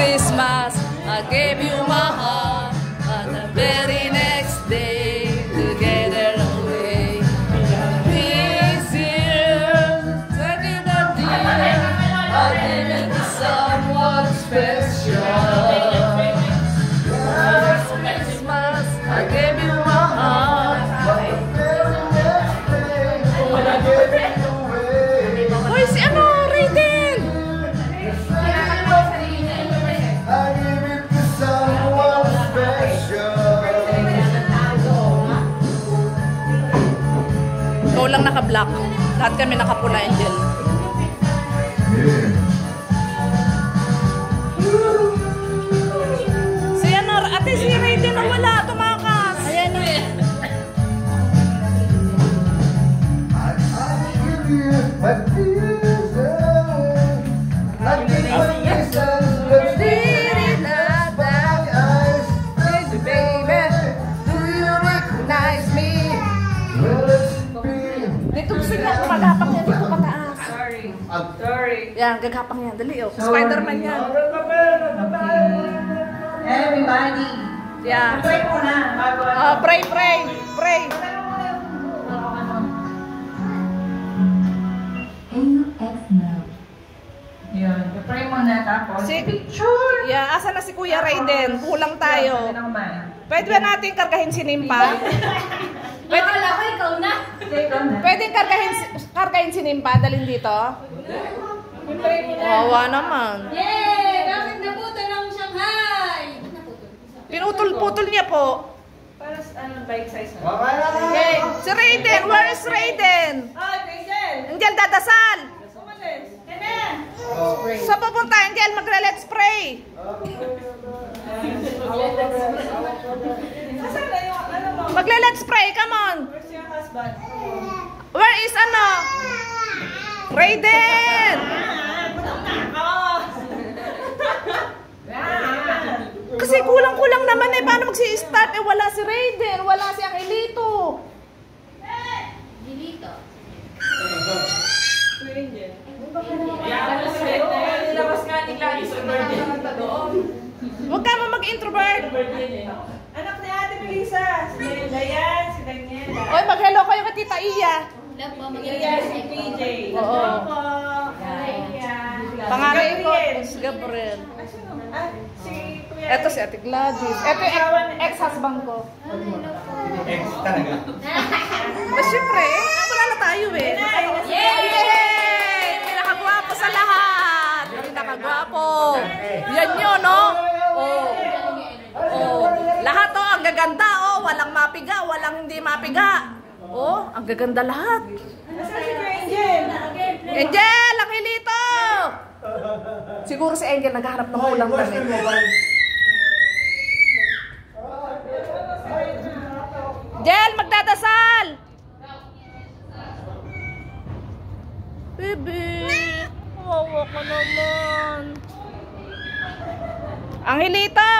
Christmas, I gave you my heart, and the very next day, together away. This year, 2013, I gave it to someone special. Christmas, I gave you my heart. Uy, si ano, Raiden? Ikaw lang naka-black. Lahat kami nakapula, Angel. Si ano, ate si Raiden na wala, tumakas. Ayan na. Dito sila, magapang yan dito pataas. Sorry. Yan, gagapang yan. Dali oh. Spider-Man yan. Everybody. Yeah. Pray muna. Pray. Yun. Pray muna tapos. Picture. Yeah, asa na si Kuya Raiden? Kulang tayo. Pwede ba natin kargahin si Nimpa? Pwede ako, ikaw na. Pwede kargahin si Nimpa, dalhin dito. Wawa naman. Yay! Bakit naputol ang Shanghai? Pinutol-putol niya po. Para bike size na. Hey, si Raiden, where is Raiden? Raiden! Angel, dadasal. Umalis. Sa pupunta, Angel, magre-let's pray. Asan na yung ano mo? Magle-let's pray, come on. Where's your husband? Where is ano? Raiden! Kasi kulang-kulang naman eh. Paano magsi-start? Eh wala si Raiden, wala si Angelito. Dilito. Huwag ka mo mag-introvert. Anak ni Ate Melissa. Si Dayan, si Daniela. Oy, mag-hello kayo kay Tita Iya. Love po, Iya, si PJ. Oo. Pangalan ko, Gabriel. si Gabriel. Si Kuya. Eto si Ate Gladys. Eto yung ex-husband ko. Ex talaga. Siyempre, wala na tayo eh. Yay! Pinakagwapo sa lahat. Pinakagwapo. Yan yun, no? Oh. Oh. Lahat, oh, ang gaganda, oh. Walang mapiga, walang hindi mapiga. Oh, ang gaganda lahat. Asan si Angel? Angel, ang hilito! Siguro si Angel naghahanap ng kulang damit. Angel, magdadasal! Baby, wawa ka naman. Ang hilito!